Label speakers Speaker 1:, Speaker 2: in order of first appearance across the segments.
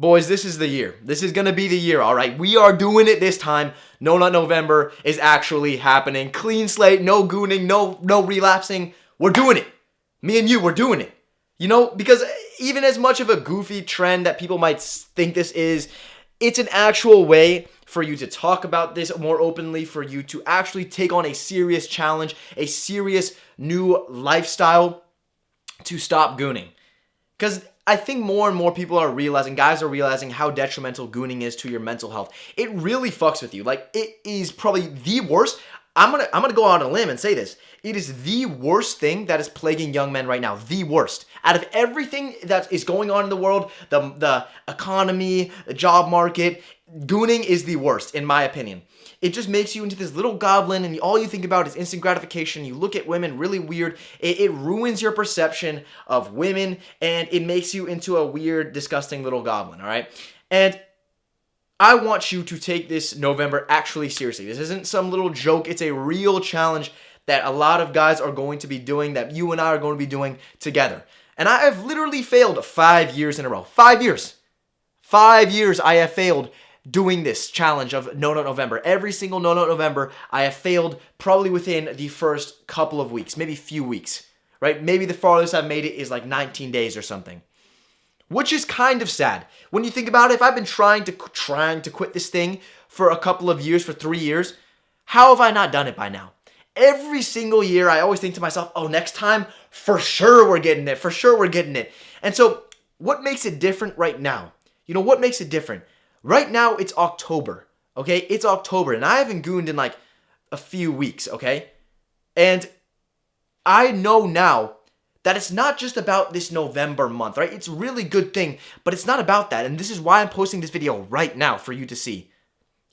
Speaker 1: Boys, this is the year. This is going to be the year, all right? We are doing it this time. No Nut November is actually happening. Clean slate, no gooning, no relapsing. We're doing it. Me and you, we're doing it. You know, because even as much of a goofy trend that people might think this is, it's an actual way for you to talk about this more openly, for you to actually take on a serious challenge, a serious new lifestyle to stop gooning. Because I think more and more people are realizing, guys are realizing how detrimental gooning is to your mental health. It really fucks with you. Like, it is probably the worst. I'm gonna go out on a limb and say this. It is the worst thing that is plaguing young men right now. The worst. Out of everything that is going on in the world, the economy, the job market, gooning is the worst, in my opinion. It just makes you into this little goblin, and all you think about is instant gratification. You look at women really weird. It ruins your perception of women, and it makes you into a weird, disgusting little goblin, all right? And I want you to take this November actually seriously. This isn't some little joke. It's a real challenge that a lot of guys are going to be doing, that you and I are going to be doing together. And I have literally failed 5 years in a row. 5 years. 5 years I have failed doing this challenge of No Nut November. Every single No Nut November, I have failed probably within the first couple of weeks, maybe few weeks, right? Maybe the farthest I've made it is like 19 days or something, which is kind of sad. When you think about it, if I've been trying to quit this thing for a couple of years, for 3 years, how have I not done it by now? Every single year, I always think to myself, oh, next time, for sure we're getting it. For sure we're getting it. And so what makes it different right now? You know, what makes it different? Right now, it's October, okay? It's October, and I haven't gooned in like a few weeks, okay? And I know now that it's not just about this November month, right? It's a really good thing, but it's not about that, and this is why I'm posting this video right now for you to see.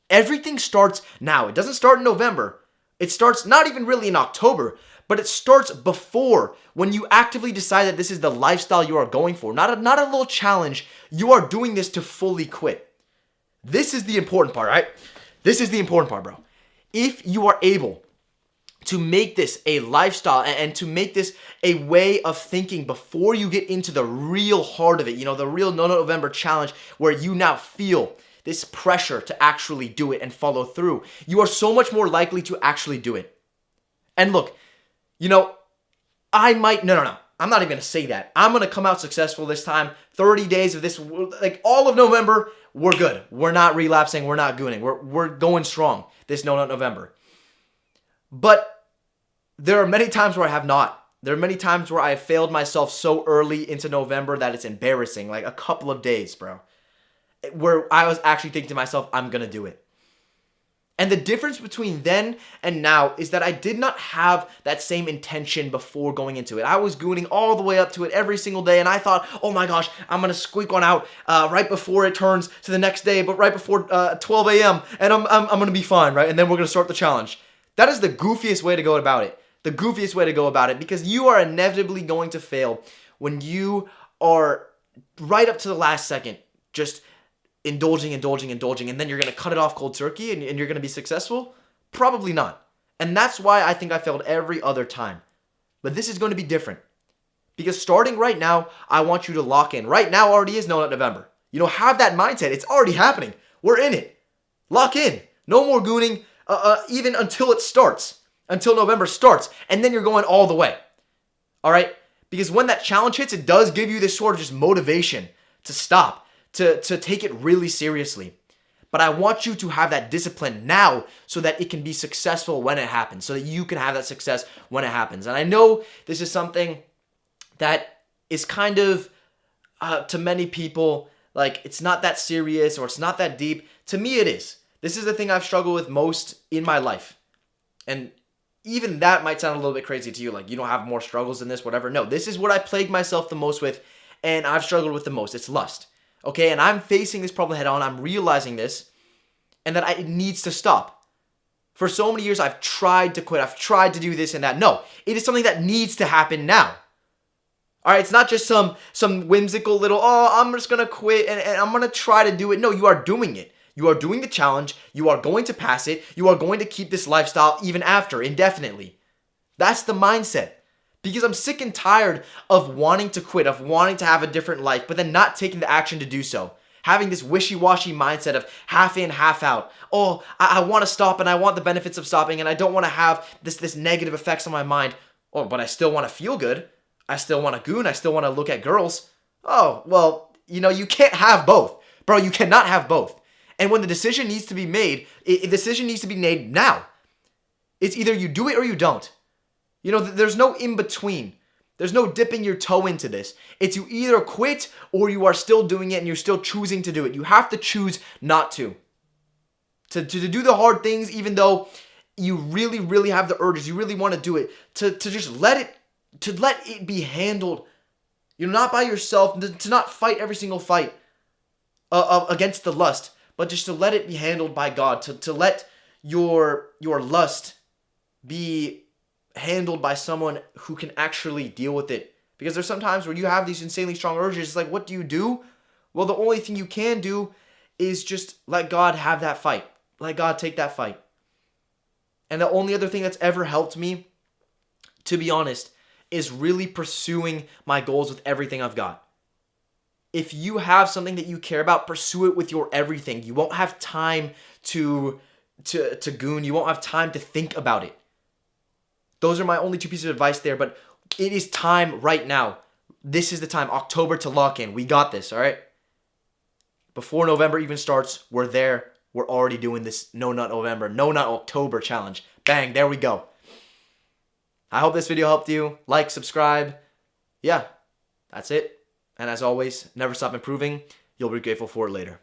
Speaker 1: Everything starts now. It doesn't start in November. It starts not even really in October, but it starts before, when you actively decide that this is the lifestyle you are going for. Not a little challenge. You are doing this to fully quit. This is the important part, right? This is the important part, bro. If you are able to make this a lifestyle and to make this a way of thinking before you get into the real heart of it, you know, the real No Nut November challenge where you now feel this pressure to actually do it and follow through, you are so much more likely to actually do it. And look, you know, I might, no. I'm not even going to say that. I'm going to come out successful this time. 30 days of this, like all of November, we're good. We're not relapsing. We're not gooning. We're going strong this No Nut November. But there are many times where I have not. There are many times where I have failed myself so early into November that it's embarrassing. Like a couple of days, bro. Where I was actually thinking to myself, I'm going to do it. And the difference between then and now is that I did not have that same intention before going into it. I was gooning all the way up to it every single day, and I thought, oh my gosh, I'm going to squeak one out right before it turns to the next day, but right before 12 a.m., and I'm going to be fine, right? And then we're going to start the challenge. That is the goofiest way to go about it. The goofiest way to go about it, because you are inevitably going to fail when you are right up to the last second just indulging, and then you're going to cut it off cold turkey and you're going to be successful? Probably not. And that's why I think I failed every other time. But this is going to be different. Because starting right now, I want you to lock in. Right now already is No Nut November. You know, have that mindset. It's already happening. We're in it. Lock in. No more gooning even until it starts. Until November starts. And then you're going all the way. All right? Because when that challenge hits, it does give you this sort of just motivation to stop. To take it really seriously. But I want you to have that discipline now so that it can be successful when it happens. So that you can have that success when it happens. And I know this is something that is kind of, to many people, like it's not that serious or it's not that deep. To me, it is. This is the thing I've struggled with most in my life. And even that might sound a little bit crazy to you. Like, you don't have more struggles than this, whatever. No, this is what I plagued myself the most with. And I've struggled with the most. It's lust. Okay, and I'm facing this problem head on. I'm realizing this, and that it needs to stop. For so many years, I've tried to quit. I've tried to do this and that. No, it is something that needs to happen now. All right, it's not just some whimsical little, oh, I'm just going to quit and I'm going to try to do it. No, you are doing it. You are doing the challenge. You are going to pass it. You are going to keep this lifestyle even after, indefinitely. That's the mindset. Because I'm sick and tired of wanting to quit, of wanting to have a different life, but then not taking the action to do so. Having this wishy-washy mindset of half in, half out. Oh, I want to stop and I want the benefits of stopping and I don't want to have this negative effects on my mind. Oh, but I still want to feel good. I still want to goon. I still want to look at girls. Oh, well, you can't have both. Bro, you cannot have both. And when the decision needs to be made, the decision needs to be made now. It's either you do it or you don't. There's no in between. There's no dipping your toe into this. It's you either quit or you are still doing it and you're still choosing to do it. You have to choose not to. To do the hard things even though you really, really have the urges. You really want to do it. To just let it be handled. You're not by yourself. To not fight every single fight against the lust. But just to let it be handled by God. To let your lust be handled by someone who can actually deal with it. Because there's some times where you have these insanely strong urges. It's like, what do you do? Well, the only thing you can do is just let God have that fight. Let God take that fight. And the only other thing that's ever helped me, to be honest, is really pursuing my goals with everything I've got. If you have something that you care about, pursue it with your everything. You won't have time to goon. You won't have time to think about it. Those are my only two pieces of advice there, but it is time right now. This is the time, October, to lock in. We got this, all right? Before November even starts, we're there. We're already doing this No Nut November, No Nut October challenge. Bang, there we go. I hope this video helped you. Like, subscribe. Yeah, that's it. And as always, never stop improving. You'll be grateful for it later.